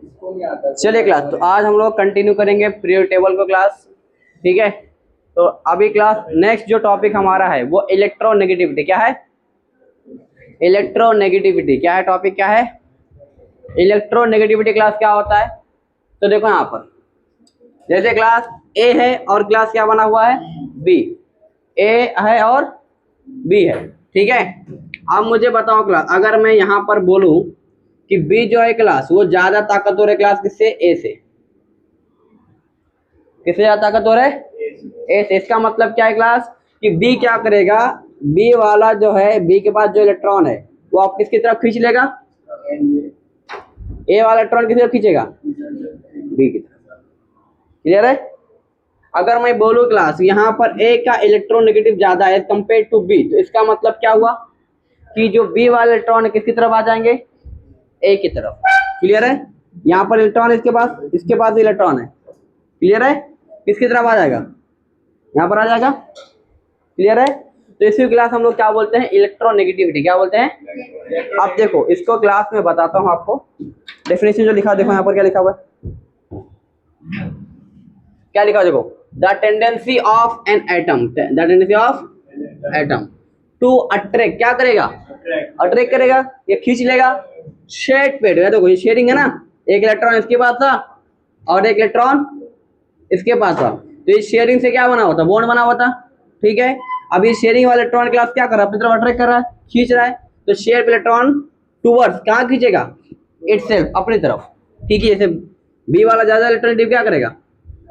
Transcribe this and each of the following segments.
चलिए क्लास, तो आज हम लोग कंटिन्यू करेंगे पीरियड टेबल को क्लास। ठीक है, तो अभी क्लास नेक्स्ट जो टॉपिक हमारा है वो इलेक्ट्रोनेगेटिविटी। क्या है? इलेक्ट्रोनेगेटिविटी। क्या है टॉपिक? क्या है? इलेक्ट्रोनेगेटिविटी। क्लास क्या होता है? तो देखो यहाँ पर जैसे क्लास ए है और क्लास क्या बना हुआ है? बी। ए है और बी है। ठीक है, अब मुझे बताओ क्लास, अगर मैं यहाँ पर बोलूं कि बी जो है क्लास वो ज्यादा ताकतवर है क्लास किससे? ए से। किससे ज्यादा ताकतवर है? ए से। इसका मतलब क्या है क्लास कि बी क्या करेगा? बी वाला जो है, बी के पास जो इलेक्ट्रॉन है वो आप किसकी तरफ खींच लेगा? ए वाला इलेक्ट्रॉन किसकी तरफ खींचेगा? बी की तरफ। क्लियर है? अगर मैं बोलूं क्लास यहाँ पर ए का इलेक्ट्रोनेगेटिव ज्यादा है कंपेयर टू बी, तो इसका मतलब क्या हुआ कि जो बी वाले इलेक्ट्रॉन है किसकी तरफ आ जाएंगे? ए की तरफ। क्लियर है? यहाँ पर इलेक्ट्रॉन इसके पास इलेक्ट्रॉन है। क्लियर है? किसकी तरफ आ जाएगा? यहाँ पर आ जाएगा। क्लियर है? तो इसकी क्लास हम लोग क्या बोलते हैं? इलेक्ट्रोनेगेटिविटी। क्या बोलते हैं? अब देखो इसको क्लास में बताता हूँ आपको। डेफिनेशन जो लिखा, देखो यहाँ पर क्या लिखा हुआ है। क्या लिखा? देखो, the tendency of an atom, the tendency of atom to attract. क्या करेगा? अट्रैक्ट करेगा, ये खींच लेगा। शेड पे देखो, ये शेयरिंग है ना, एक इलेक्ट्रॉन इसके पास था और एक इलेक्ट्रॉन इसके पास था, तो इस शेयरिंग से क्या बना होता? बॉन्ड बना हुआ था। ठीक है, अब ये शेयरिंग वाला इलेक्ट्रॉन क्लास क्या कर रहा है? अपनी तरफ अट्रैक्ट कर रहा है, खींच रहा है। तो शेयर इलेक्ट्रॉन टूवर्ड्स कहाँ खींचेगा? इटसेल्फ, अपनी तरफ। ठीक है, जैसे बी वाला ज्यादा इलेक्ट्रॉन क्या करेगा?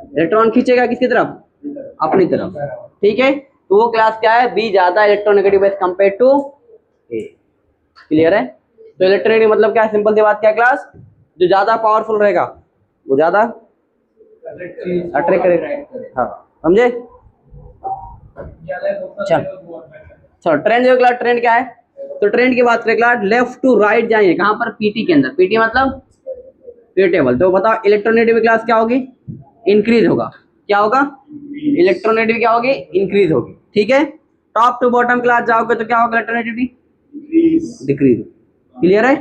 इलेक्ट्रॉन खींचेगा किसकी तरफ? अपनी तरफ। ठीक है, तो वो क्लास क्या है? बी ज्यादा electronegative as compare to A. Clear है? तो इलेक्ट्रोनेगेटिव मतलब क्या है? सिंपल सी बात, क्या क्लास? जो ज्यादा पावरफुल रहेगा वो ज्यादा अट्रैक्ट करेगा। हाँ, समझे? चलो ट्रेंड जो क्लास, ट्रेंड क्या है? तो ट्रेंड की बात करें क्लास, लेफ्ट टू राइट जाएंगे। कहां पर? पीटी के अंदर। पीटी मतलब पीरियड टेबल। तो बताओ इलेक्ट्रोनेगेटिव क्लास क्या होगी? इंक्रीज होगा। क्या होगा? इलेक्ट्रोनेगेटिव क्या होगी? इंक्रीज होगी। ठीक है, टॉप टू बॉटम क्लास जाओगे तो क्या होगा? Electronegativity decrease. क्लियर है?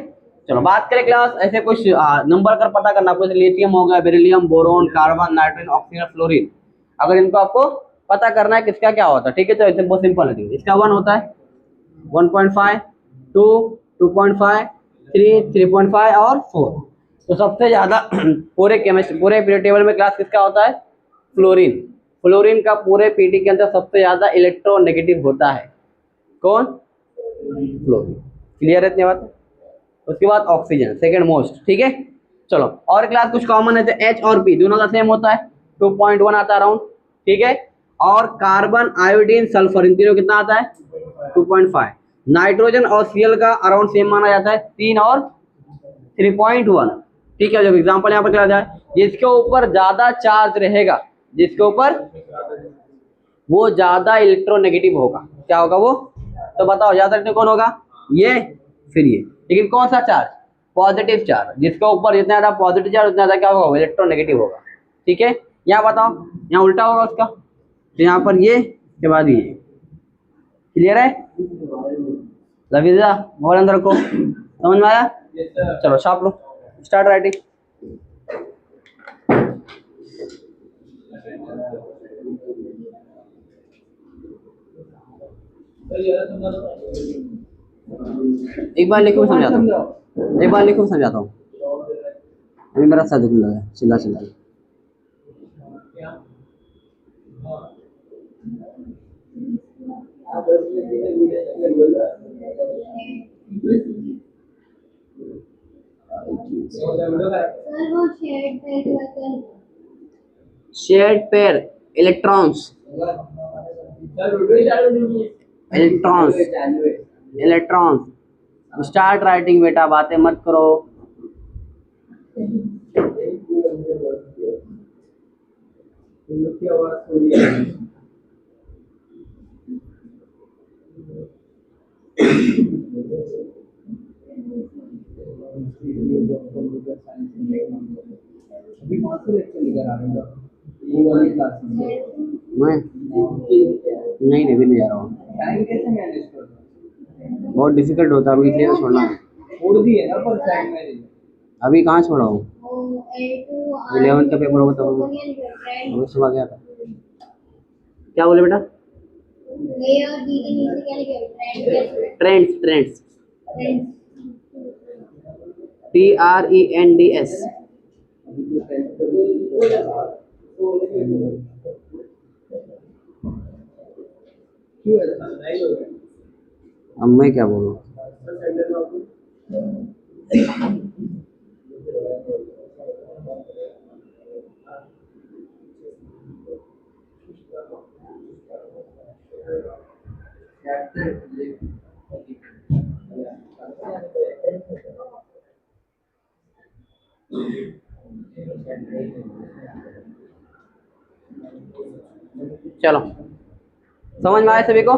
चलो बात करें क्लास, ऐसे कुछ नंबर कर पता करना आपको। लिथियम हो गया, beryllium, boron, carbon, nitrogen, oxygen, fluorine. अगर इनको आपको पता करना है किसका क्या होता है, ठीक है, तो ऐसे बहुत सिंपल है। इसका 1 होता है, 1.5, 2, 2.5, 3, 3.5 और 4। तो सबसे ज्यादा पूरे केमिस्ट्री, पूरे पीरियड टेबल में क्लास किसका होता है? फ्लोरीन। फ्लोरीन का पूरे पीटी के अंदर सबसे ज्यादा इलेक्ट्रोनेगेटिव होता है। कौन? फ्लोरीन। क्लियर है इतनी बात? उसके बाद ऑक्सीजन सेकंड मोस्ट। ठीक है, चलो और क्लास कुछ कॉमन है, तो एच और पी दोनों का सेम होता है, 2.1 आता है अराउंड। ठीक है, और कार्बन, आयोडीन, सल्फर, इन तीनों कितना आता है? 2.5। नाइट्रोजन और सीएल का अराउंड सेम माना जाता है, 3 और 3.1। ठीक है, जब एग्जांपल यहाँ पर क्या जाए, जिसके ऊपर ज्यादा चार्ज रहेगा, जिसके ऊपर वो ज्यादा इलेक्ट्रोनेगेटिव होगा। क्या होगा वो? तो बताओ ज्यादा इलेक्ट्रो कौन होगा? ये, फिर ये। लेकिन कौन सा चार्ज? Positive charge. जिसके ऊपर जितना ज्यादा पॉजिटिव चार्ज उतना ज्यादा क्या होगा? इलेक्ट्रोनेगेटिव होगा। ठीक है, यहाँ बताओ, यहाँ उल्टा होगा उसका, तो यहाँ पर ये के बाद ये। क्लियर है? लविजा मोबाइल अंदर रखो। समझ में आया? चलो छाप लो, स्टार्ट राइटिंग। एक बार लिखो समझाता हूँ, एक बार लिखो समझाता हूँ। अभी मेरा सर दुखने लगा चिल्ला चिल्ला। Shared pair electrons, electrons, electrons. Start writing बेटा, बातें मत करो। अभी कौन से लेक्चर लेकर आ रहे हो? वो वाली क्लास में मैं नहीं अभी नहीं जा रहा हूँ। टाइम कैसे मैनेज कर रहे हो? बहुत डिफिकल्ट होता है अभी, इसलिए छोड़ना है। छोड़ दिए ना पर टाइम मैनेज। अभी कहाँ छोड़ा हूँ? 11th का पेपर होगा तब सुबह गया था। क्या बोले बेटा? ए और बी के नीचे क्या लिखे? ट्रेंड्स। Trends, TRENDS। अब मैं क्या बोलूं? चलो, समझ में आया सभी को?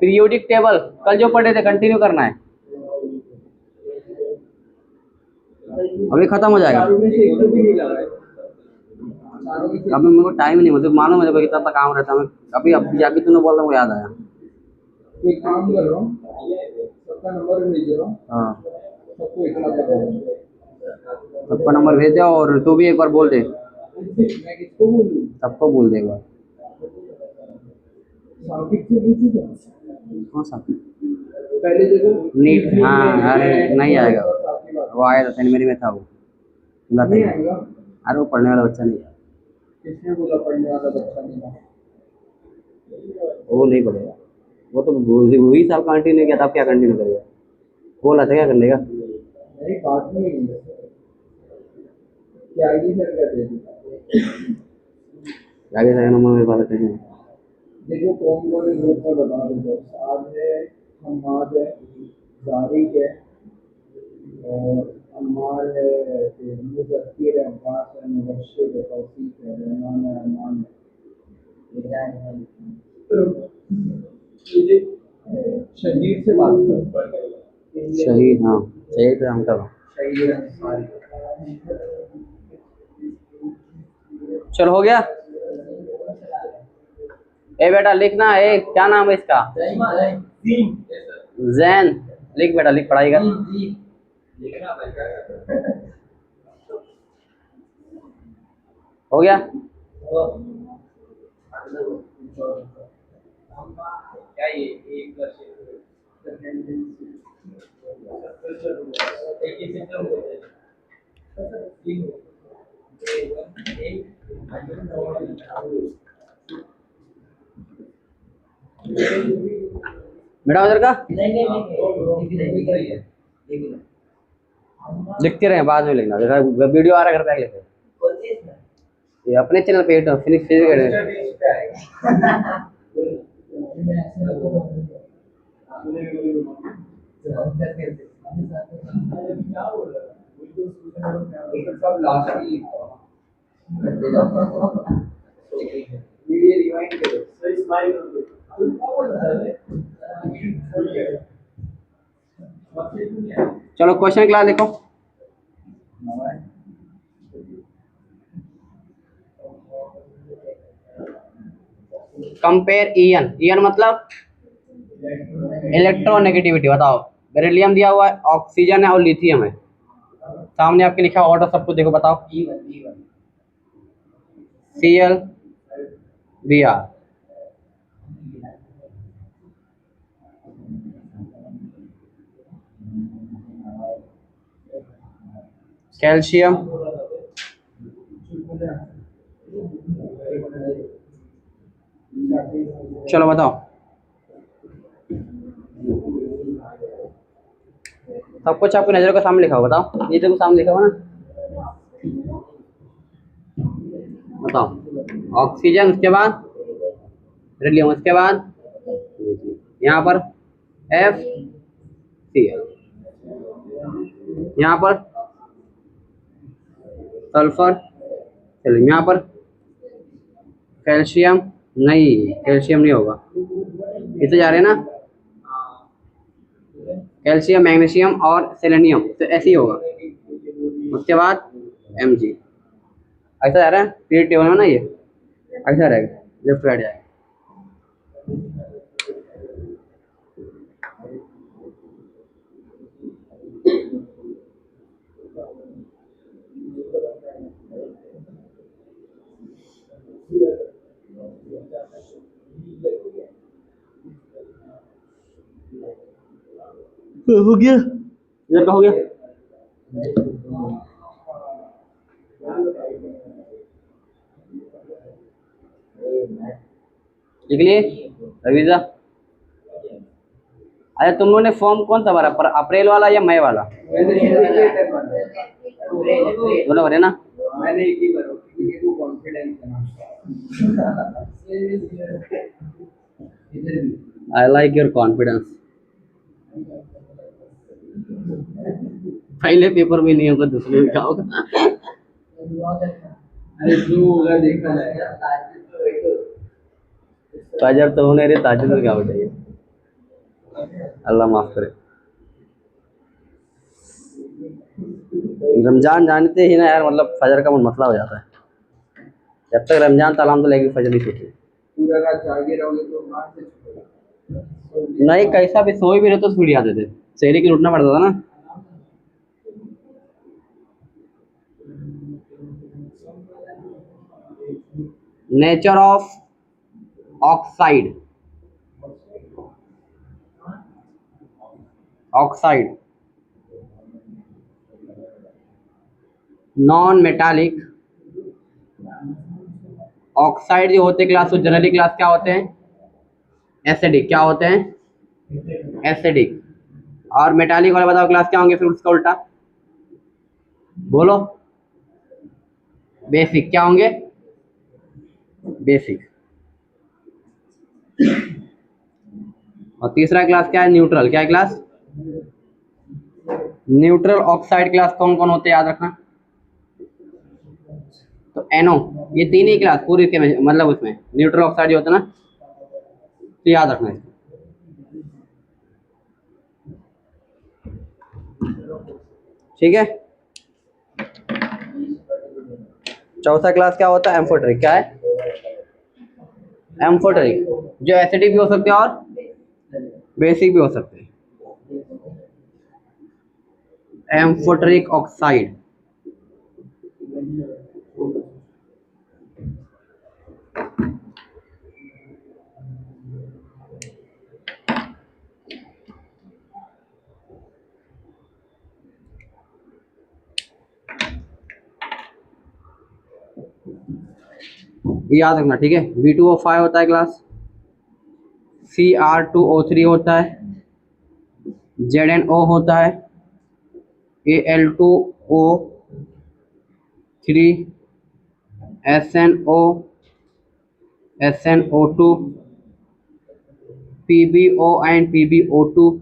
पीरियोडिक टेबल कल जो पढ़े थे कंटिन्यू करना है, अभी खत्म हो जाएगा। अभी मेरे को टाइम नहीं, मुझे मालूम है कितना सा काम रहता है। अभी जाके तूने बोल रहा, याद आया। एक काम कर रहा हूँ, सबका नंबर भेज रहा हूँ। हाँ, सबको इतना कर रहा हूँ। सबका नंबर भेज दे और तू भी एक बार बोल दे। मैं किसको बोलूँ? सबको बोल दे एक बार। साकिब से पूछूँ क्या? कौन सा? पहले देखो नीट। हाँ, अरे नहीं आएगा, वो आया था सेंट में था, वो मिला था। नहीं आएगा। अरे वो पढ़ने वाला बच्चा नहीं है। किसने बोला पढ़ने वाला बच्चा नहीं है? वो नहीं पढ़ेगा, वो तो वही साल कंटिन्यू किया था, अब क्या कंटिन्यू करेगा? बोला था क्या कर लेगा? मेरी बात नहीं है। त्यागी सर कहते थे। आगे जाएगा नंबर मेरे पास है। देखो कौन कौन है ग्रुप में बता दो। साद है, हम्माद है, जारिक है और अम्मार है, फिर मुज़क्किर है, अब्बास है, मुबश्शिर है, तौसीफ है, रहमान है, अरमान है। शहीद से बात कर। शहीद, हाँ शहीद पे हम कब? शहीद अंसारी। चलो हो गया। ए बेटा लिखना है, क्या नाम है इसका? जैन। लिख बेटा, लिख, पढ़ाई कर। हो गया? क्या ये एक बेटा उधर का लिखते रहे, बाद में लिखना। देखा वीडियो आ रहा है, घर पे आके लिखे। ये अपने चैनल पे फिनिश सब लास्ट में वीडियो रिवाइंड करो। सही स्माइल करो। चलो क्वेश्चन क्लास देखो। Compare EN. ईएन मतलब इलेक्ट्रोनेगेटिविटी। बताओ, बेरिलियम दिया हुआ है, ऑक्सीजन है और लिथियम है। सामने आपके लिखा ऑर्डर सब कुछ देखो, बताओ। Cl Br, कैल्शियम, चलो बताओ। सब कुछ आपकी नजरों के सामने लिखा हो, बताओ। ये देखो सामने लिखा हुआ ना, बताओ। ऑक्सीजन, उसके बाद बेरिलियम, उसके बाद यहाँ पर FCl, यहाँ पर सल्फर, चलो यहाँ पर कैल्शियम। नहीं, कैल्शियम नहीं होगा, इसे जा रहे हैं ना, कैल्शियम, मैग्नीशियम और सेलेनियम, तो ऐसे ही होगा। उसके बाद Mg, ऐसा जा रहा है पीरियड टेबल में ना, ये ऐसा रहेगा, लेफ्ट राइट जाएगा। हो गया, इधर का हो गया, लिख लिए रवीजा। अरे तुम लोगों ने फॉर्म कौन सा भरा, पर अप्रैल वाला या मई वाला? दोनों भरे ना? मैंने एक ही भरा क्योंकि वो कॉन्फिडेंस है ना। I like your confidence. पहले पेपर में नहीं होगा, दूसरे में क्या होगा? अरे जो होगा देखा जाएगा। ताजर तो होने रे, ताजर में क्या बताइए, अल्लाह माफ करे। रमजान जानते ही ना यार, मतलब फजर का मन मसला हो जाता है। जब तक रमजान तलाम तो लेगी फजर नहीं सोती। पूरा रात जागे रहोगे तो बाहर से छूटेगा। नहीं, कैसा भी सोए भी रहे तो छूट जाते थे, शहरी के उठना पड़ता था ना। Nature of oxide, oxide non metallic oxide जो होते हैं क्लास, तो जनरली क्लास क्या होते हैं? एसिडिक। क्या होते हैं? एसिडिक। और मेटालिक वाले बताओ क्लास क्या होंगे फिर उसका उल्टा, बोलो। बेसिक। क्या होंगे? बेसिक। और तीसरा क्लास क्या है? न्यूट्रल। क्या है क्लास? न्यूट्रल ऑक्साइड क्लास कौन कौन होते हैं याद रखना। तो NO, ये तीन ही क्लास पूरी के मतलब उसमें न्यूट्रल ऑक्साइड जो होता है ना, तो याद रखना है। ठीक है। चौथा क्लास क्या होता है? एम्फोटेरिक। क्या है? एम्फोटेरिक, जो एसिडिक भी हो सकते हैं और बेसिक भी हो सकते हैं। Amphoteric oxide. याद रखना, ठीक है। V2O5 होता है क्लास, Cr2O3 होता है, ZnO होता है, Al2O3, SnO, SnO2, PbO and PbO2,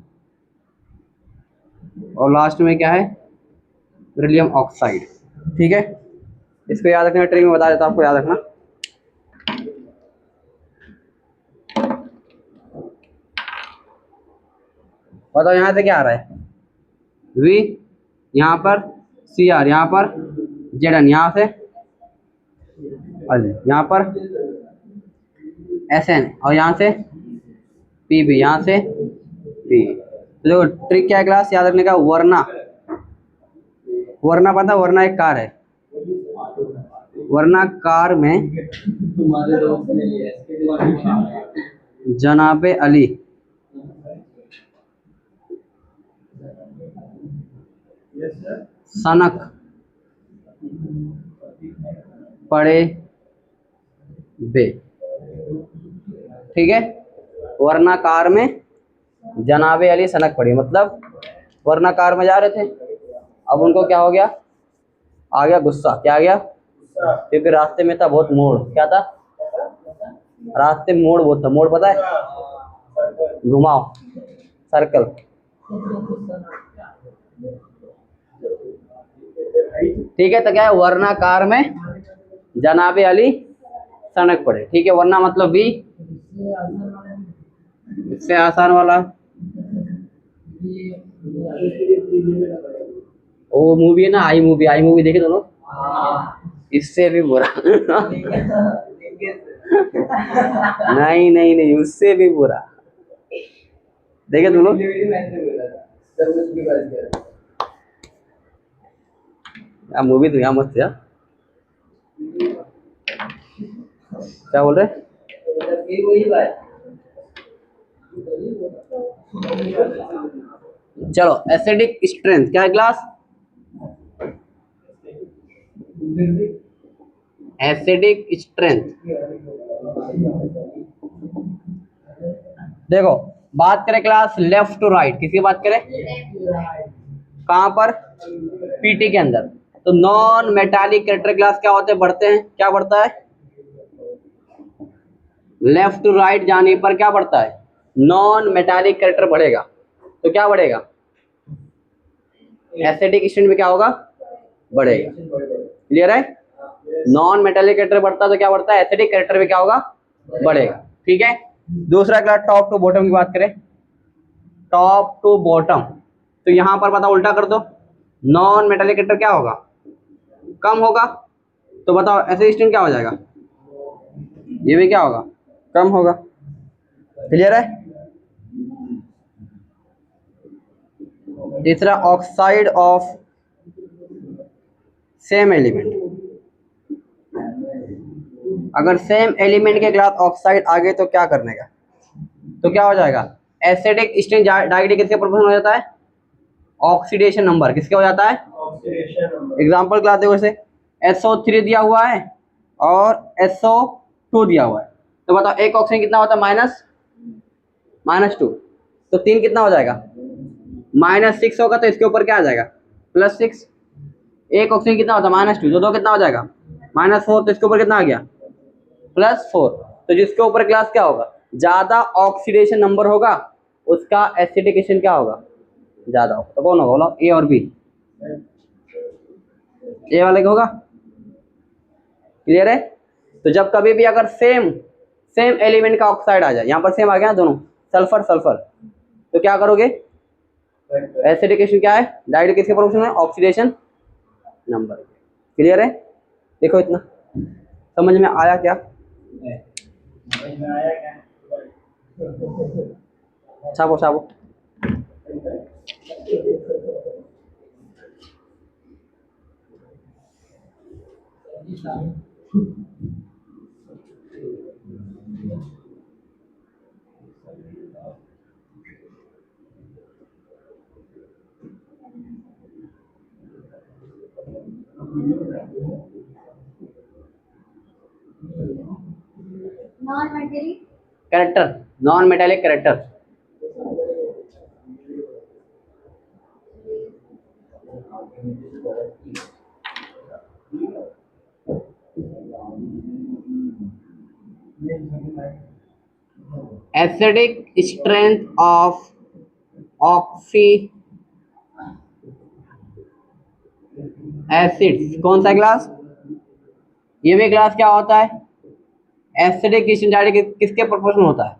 और लास्ट में क्या है? Beryllium oxide. ठीक है, इसको याद रखना, ट्रिक में बता देता हूं आपको, याद रखना। बताओ यहाँ से क्या आ रहा है? V, यहाँ पर Cr, यहाँ पर Zn, यहाँ से यहाँ पर Sn, और यहाँ से Pb, यहाँ से P। तो ट्रिक क्या है क्लास याद रखने का? वरना, वरना पता, वरना एक कार है, वरना कार में तुम्हारे दोस्त ने लिया जनाबे अली सनक पड़े बे। ठीक है, वरना कार में जनाबे अली सनक पड़ी, मतलब वरना कार में जा रहे थे, अब उनको क्या हो गया? आ गया गुस्सा। क्या आ गया? क्योंकि रास्ते में था बहुत मोड़। क्या था? रास्ते में मोड़ बहुत था। मोड़ पता है? घुमाव, सर्कल। ठीक है, तो क्या है? वरना कार में जनाबे अली सनक पड़े। ठीक है, वरना मतलब भी इससे आसान वाला वो मूवी है ना, आई मूवी। आई मूवी देखे दोनों? इससे भी बुरा नहीं नहीं नहीं, उससे भी बुरा। देखे तुम लोग? यार मूवी तो यहाँ मस्त है यार। क्या बोल रहे? चलो एसिडिक स्ट्रेंथ क्या है क्लास? Acidic strength. देखो बात करें क्लास लेफ्ट टू राइट, किसकी बात करें? कहां पर? पीटी के अंदर। तो नॉन मेटालिक कैरेक्टर क्लास क्या होते हैं? बढ़ते हैं। क्या बढ़ता है? लेफ्ट टू राइट जाने पर क्या बढ़ता है? नॉन मेटालिक कैरेक्टर बढ़ेगा। तो क्या बढ़ेगा? एसिडिक स्ट्रेंथ में क्या होगा? बढ़ेगा। क्लियर है? नॉन मेटालिक कैरेक्टर बढ़ता है तो क्या बढ़ता है? एसिडिक कैरेक्टर में क्या होगा? बढ़ेगा। ठीक है। दूसरा क्लास टॉप टू बॉटम की बात करें, टॉप टू बॉटम, तो यहां पर पता उल्टा कर दो, नॉन मेटालिक कैरेक्टर क्या होगा? कम होगा। तो बताओ एसिडिक स्ट्रेंथ क्या हो जाएगा? ये भी क्या होगा? कम होगा। क्लियर है? तीसरा ऑक्साइड ऑफ सेम एलिमेंट, अगर सेम एलिमेंट के खिलाफ ऑक्साइड आ गए तो क्या करने का? तो क्या हो जाएगा? एसिडिक स्ट्रेंथ डायरेक्टली किसके प्रोपोर्शनल हो जाता है? ऑक्सीडेशन नंबर किसके हो जाता है? एग्जांपल क्लास देखो, जैसे SO3 दिया हुआ है और SO2 दिया हुआ है, तो बताओ एक ऑक्सीजन कितना होता है? -2। तो 3 कितना हो जाएगा? -6 होगा, तो इसके ऊपर क्या आ जाएगा? +6। एक ऑक्सीजन कितना होता है? -2, तो 2 कितना हो जाएगा? -4, तो इसके ऊपर कितना आ गया? +4। तो जिसके ऊपर क्लास क्या होगा? ज्यादा ऑक्सीडेशन नंबर होगा उसका एसिडिकेशन क्या होगा? ज्यादा होगा। तो कौन होगा बोलो? ए और बी। ए वाले का होगा। क्लियर है? तो जब कभी भी अगर सेम एलिमेंट का ऑक्साइड आ जाए, यहाँ पर सेम आ गया दोनों, सल्फर सल्फर, तो क्या करोगे? एसिडिकेशन क्या है? डायरेक्ट किसके प्रोपोर्शनल है? Oxidation number. क्लियर है? देखो इतना समझ में आया क्या? छापो छापो। Non metallic character, non metallic character. Acidic strength of oxy acids, कौन सा क्लास? ये भी क्लास क्या होता है? एसिडिक स्ट्रेंथ किसके प्रोपोर्शनल होता है?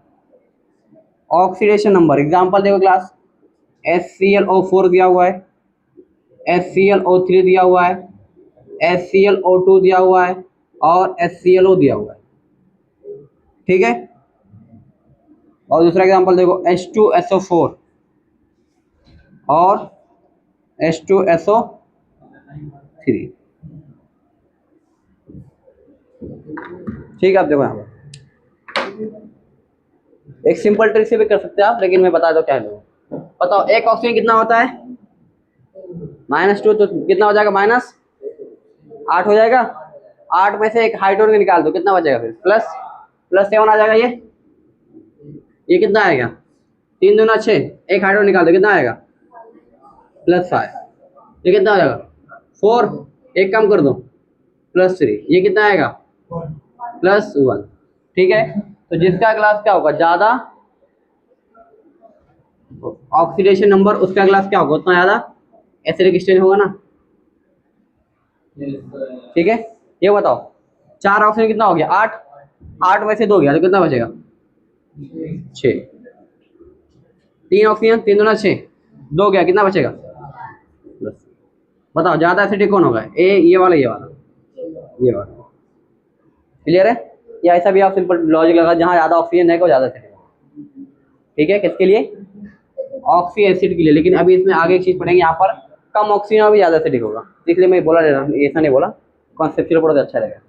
Oxidation number. एग्जांपल देखो क्लास, HClO4 दिया हुआ है, HClO3 दिया हुआ है, HClO2 दिया हुआ है और HClO दिया हुआ है। ठीक है। और दूसरा एग्जांपल देखो, H2SO4 और H2SO3। ठीक है। आप देखो यहाँ पर एक सिंपल ट्रिक से भी कर सकते हैं आप, लेकिन मैं बता दो क्या है। बताओ एक ऑक्सीजन कितना होता है? -2, तो कितना हो जाएगा? -8 हो जाएगा। 8 में से एक हाइड्रोजन निकाल दो, कितना बचेगा? फिर +7 आ जाएगा। ये कितना आएगा? 3 दूना 6, एक हाइड्रोजन निकाल दो, कितना आएगा? +5। ये कितना हो जाएगा? 4, एक कम कर दो, +3, ये कितना आएगा? +1। ठीक है। तो जिसका क्लास क्या होगा? ज्यादा ऑक्सीडेशन नंबर, उसका क्लास क्या होगा? उतना ज्यादा एसिडिक स्ट्रेंथ होगा ना। ठीक है। ये बताओ 4 ऑक्सीजन कितना हो गया? 8 में से 2 गया तो कितना बचेगा? 6। 3 ऑक्सीजन, 3 दूना 6, 2 गया, कितना बचेगा? बताओ ज्यादा एसिडिक कौन होगा? ये वाला, ये वाला। क्लियर है? या ऐसा भी आप सिंपल लॉजिक लगा, जहाँ ज्यादा ऑक्सीजन है वो ज्यादा एसिडिक होगा। ठीक है। किसके लिए? ऑक्सी एसिड के लिए। लेकिन अभी इसमें आगे एक चीज पढ़ेंगे यहाँ पर, कम ऑक्सीजन और भी ज़्यादा एसिडिक होगा, इसलिए मैं बोला ऐसा नहीं बोला, कॉन्सेप्चुअल पढ़ो तो अच्छा रहेगा।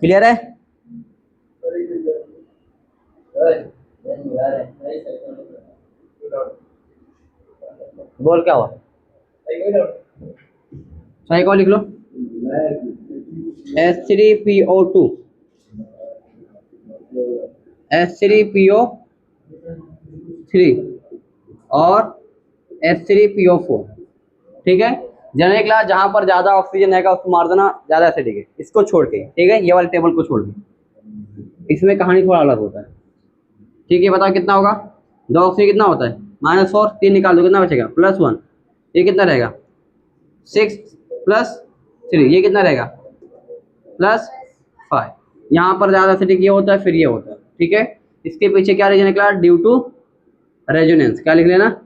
क्लियर है? बोल क्या हुआ? सही को लिख लो, H3PO2, H3PO3 और H3PO4, ठीक है। जनरल क्लास जहां पर ज्यादा ऑक्सीजन है उसको मार देना, ज्यादा एसिडिक है, इसको छोड़ के, ठीक है, ये वाले टेबल को छोड़ के। इसमें कहानी थोड़ा अलग होता है, ठीक है। बताओ कितना होगा, 2 ऑक्सीजन कितना होता है, -4, 3 निकाल दो कितना बचेगा, +1, ये कितना रहेगा 6 + 3, ये कितना रहेगा +5। यहाँ पर ज़्यादा एसिडिक ये होता है, फिर ये होता है, ठीक है। इसके पीछे क्या रीजन निकला, ड्यू टू रेजोनेंस, क्या लिख लेना,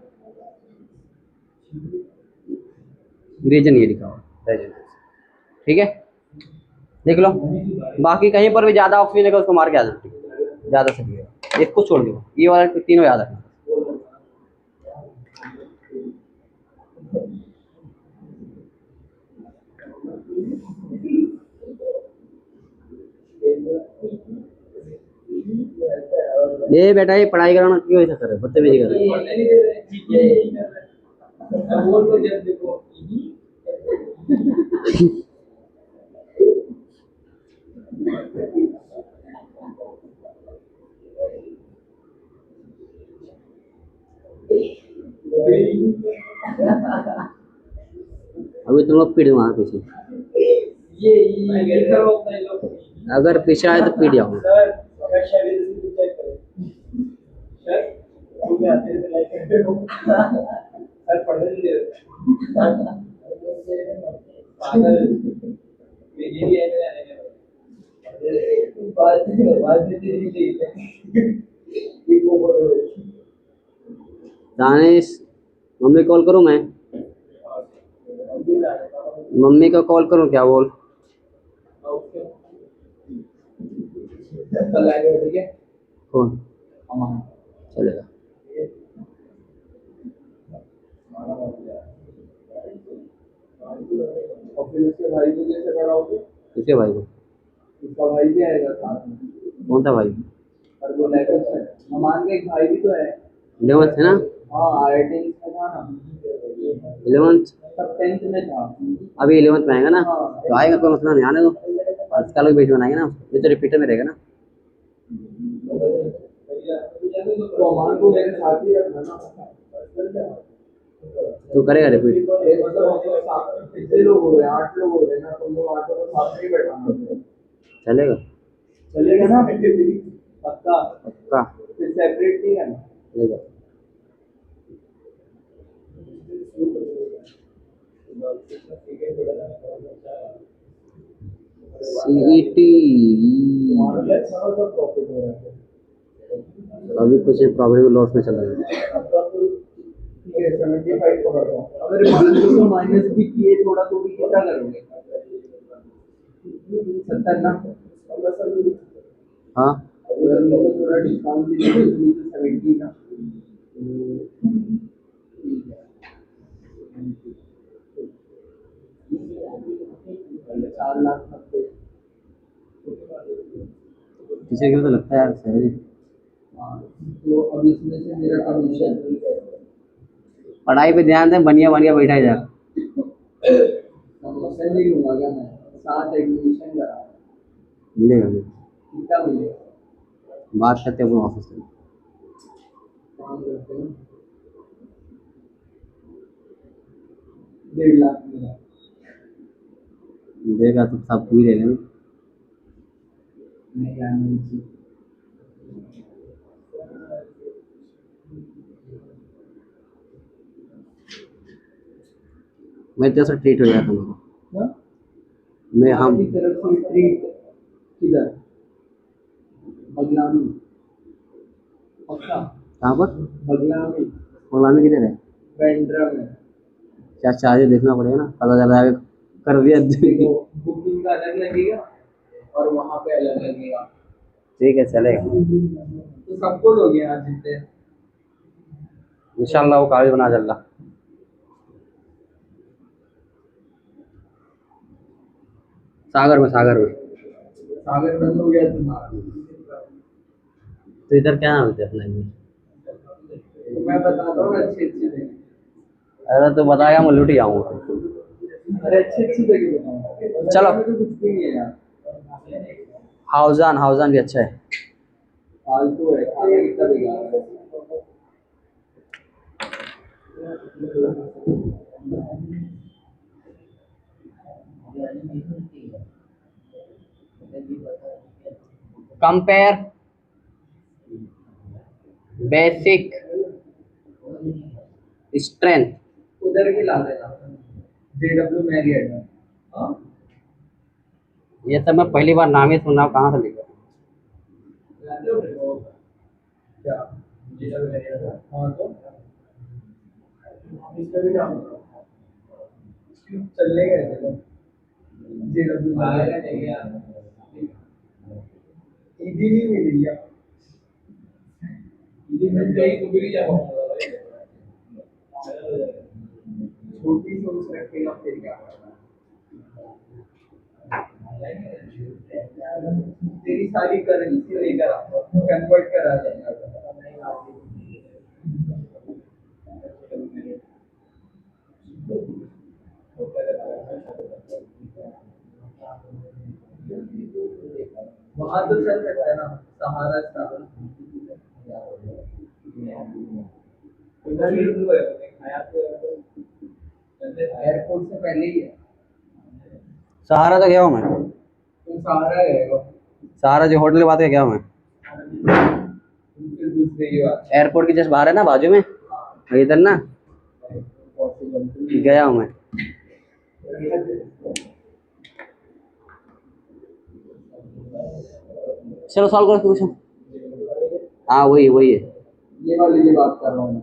रीजन ये लिखा हुआ रेजोनेंस, ठीक है। देख लो, बाकी कहीं पर भी ज़्यादा ऑक्सीजन है उसको मार के आ जाती है, ज़्यादा एसिडिक है, इसको छोड़ दो, ये वाला तीनों याद रखना। ये बेटा ये पढ़ाई कराना क्यों ऐसा कर रहे, बदतमीजी कर रहे। अभी तुम लोग पीट वहां पीछे, अगर पीछे आए तो पीट जाओ। दानिश, मम्मी कॉल करूं मैं, मम्मी को कॉल करूं क्या, बोल। कौन चलेगा, उसके भाई को कैसे पढ़ाओगे, किसके भाई को, उसका भाई भी आएगा साथ में, कौन सा भाई, और वो लेकर हमान का एक भाई भी तो है, 11th है ना, हाँ IIT में था ना, 11th, तब 10th में था, अभी 11th में आएगा ना, तो आएगा, कोई मसला नहीं, आने दो, इसका लोग बीच में आएंगे ना, ये तो रिपीटर में रहेगा ना। तो हमान को मेरे साथ ही रखना ना, तो करेगा रिपीट, कितने लोग हो रहे हैं, 8 लोग हो रहे हैं ना, तुम लोग 8 लोग साथ में ही बैठाना, चलेगा, चलेगा ना, पक्का पक्का फिर सेपरेट नहीं है ना, चलेगा। CET प्रॉफिट हो रहा है, अभी कुछ प्रॉब्लम लॉस में चल रहा है, 75 पकड़ रहा हूँ, अगर -2 माइनस भी किए थोड़ा तो भी कितना करोगे, 70 ना, हाँ अगर मुझे थोड़ा डिस्काउंट भी दे तो 70 ना, 4 लाख तक किसी को तो लगता है यार सही, तो अब इसमें से मेरा कमीशन पढ़ाई पे ध्यान दें, बढ़िया बढ़िया बैठा है यार, कमीशन नहीं लूंगा क्या मैं, साथ एडमिशन करा, मिलेगा भी, कितना मिलेगा, बात करते हैं अपने ऑफिस में, काम करते हैं 1.5 लाख मिला, देगा तो सब पूरी देगा ना, नहीं आने चाहिए, मैं तेरे से ट्रीट हो गया था मेरे को, मैं हम की तरफ से ट्रीट किधर, बगलामी, पक्का कहाँ पर, बगलामी, गुलामी किधर है, बैंड्रा में, क्या चार्जेस देखना पड़ेगा ना, पता चला है कर दिया। देखो बुकिंग का अलग लगेगा और वहाँ पे अलग लगेगा, ठीक है चलेगा, तो सबको दोगे यहाँ जितने, इंशाल्लाह वो कागज बना जल्ला। सागर में सागर बंद हो गया तुम्हारा। तो इधर क्या नाम है अपना ये? तो मैं बताता हूँ अच्छी अच्छी जगह। अरे तो बताया मैं लुट जाऊंगा। अरे अच्छी अच्छी जगह बताऊँ। चलो। तो कुछ भी नहीं है यार। हाउजान भी अच्छा है। फालतू है, खाना कितना बेकार है। Compare basic strength. उधर की ला देना, JW मैरियट में। हाँ ये सब मैं पहली बार नाम ही सुन रहा हूँ, कहाँ से लिखा? जानते हो मेरे को? क्या JW मैरियट है? हाँ तो इसका भी नाम बताओ। चलने गए थे लोग JW मैरियट। ईदी नहीं मिली यार। ईदी मिल गई तो मिल जाएगा। छोटी सोच रखेगा फिर क्या करना। तेरी सारी करेंसी लेकर आ, कन्वर्ट करा जाएगा। वहां तो चल सकता है ना, सहारा स्टाफ। एयरपोर्ट से पहले ही है। सहारा तो गया हूँ मैं। तुम सहारा रहेगा। सहारा जो होटल की बात है, गया हूँ मैं। फिर दूसरी की बात। एयरपोर्ट के जस्ट बाहर है ना, बाजू में इधर ना, गया हूँ मैं। चलो सॉल्व करो पूछो। हाँ वही है। ये वाली की बात कर रहा हूँ मैं।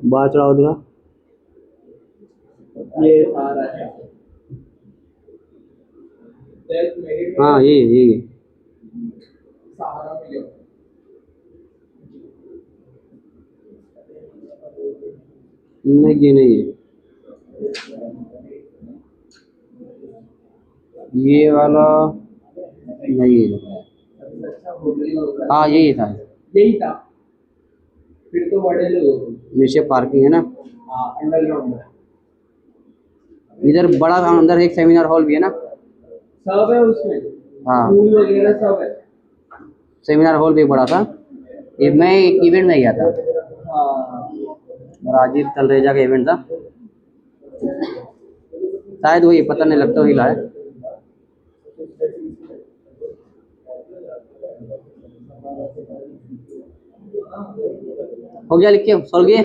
बात चढ़ाओ दिया। ये सहारा है। हाँ यही सहारा में जो नहीं, ये नहीं है, ये वाला नहीं है। अच्छा होटल होगा। हाँ यही था। यही था। फिर तो बड़े लोग। नीचे पार्किंग है ना, हाँ अंडरग्राउंड है। इधर बड़ा सा अंदर एक सेमिनार हॉल भी है ना। सब है उसमें। हाँ पूल वगैरह सब है। सेमिनार हॉल भी बड़ा था। ये मैं एक इवेंट में गया था, हाँ राजीव तलरेजा का इवेंट था शायद, वही पता नहीं, लगता वही ला है। हो गया, लिख के सॉल्व किए,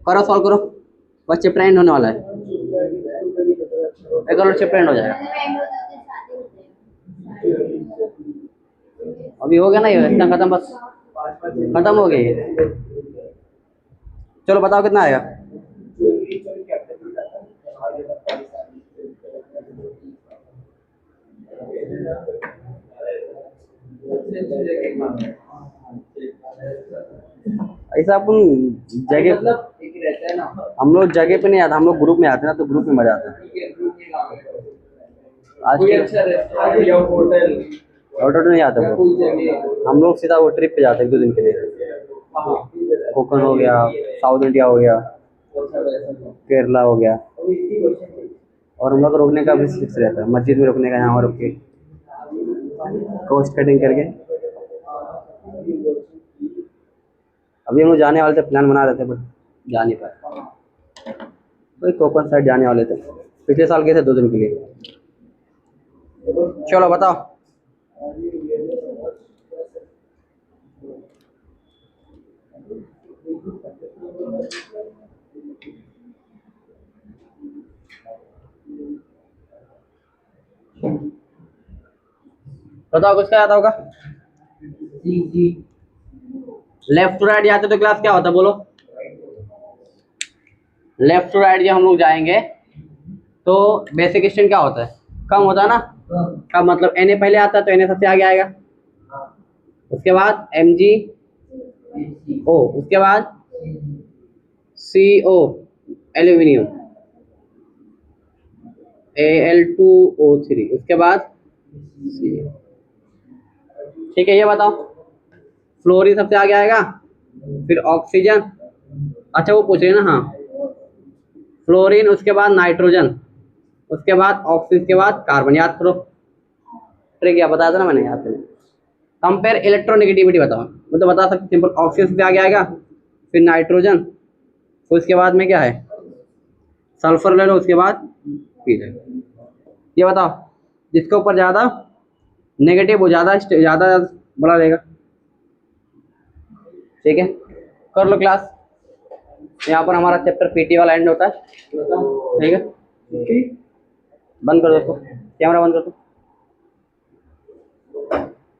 करो सॉल्व करो। बस चैप्टर एंड होने वाला है, एक और चैप्टर एंड हो जाएगा। अभी हो गया ना, ये इतना खत्म, बस खत्म हो गया ये। चलो बताओ कितना आएगा। ऐसा अपन जगह, मतलब एक रहता है ना। हम लोग जगह पे नहीं आते, हम लोग ग्रुप में आते हैं ना, तो ग्रुप में मजा आता है। आज कोई के अच्छा रेस्टोरेंट या होटल ऑर्डर नहीं आता या वो, कोई जगह। हम लोग सीधा वो ट्रिप पे जाते हैं 2 दिन के लिए। हाँ कोकण हो गया, साउथ इंडिया हो गया, अच्छा वैसा तो। केरला हो गया, और इसी क्वेश्चन है। और हम लोग को रुकने का भी फिक्स रहता है, मस्जिद में रुकने का, यहाँ रुक के कोस्ट कटिंग करके। अभी हम लोग जाने वाले थे, प्लान बना रहे थे बट जा नहीं पाए। तो कोकण साइड जाने वाले थे, पिछले साल गए थे 2 दिन के लिए। चलो बताओ। बताओ कुछ क्या आता होगा। जी लेफ्ट टू राइट जाते तो क्लास क्या होता है बोलो। लेफ्ट टू राइट जब हम लोग जाएंगे तो बेसिक स्टैंड क्या होता है, कम होता है ना। का मतलब Na पहले आता है तो Na सबसे आगे आएगा, उसके बाद MgO, उसके बाद CO एल्यूमिनियम, Al2O3, उसके बाद C। ठीक है, ये बताओ फ्लोरीन सबसे आगे आएगा, फिर ऑक्सीजन, अच्छा वो पूछ रहे हैं ना, हाँ फ्लोरीन, उसके बाद नाइट्रोजन, उसके बाद ऑक्सीजन, के बाद कार्बन। याद करो, ट्रिक क्या बताया था ना मैंने, याद करो। कंपेयर इलेक्ट्रोनेगेटिविटी बताओ, मैं तो बता सकती सिंपल, ऑक्सीजन से आगे आएगा, फिर नाइट्रोजन, फिर उसके बाद में क्या है सल्फर ले लो, उसके बाद पी ले। ये बताओ जिसके ऊपर ज़्यादा नेगेटिव वो ज़्यादा ज़्यादा बड़ा रहेगा। ठीक है, कर लो क्लास। यहाँ पर हमारा चैप्टर पीटी वाला एंड होता है। ठीक है, बंद कर दो उसको, कैमरा बंद कर दो।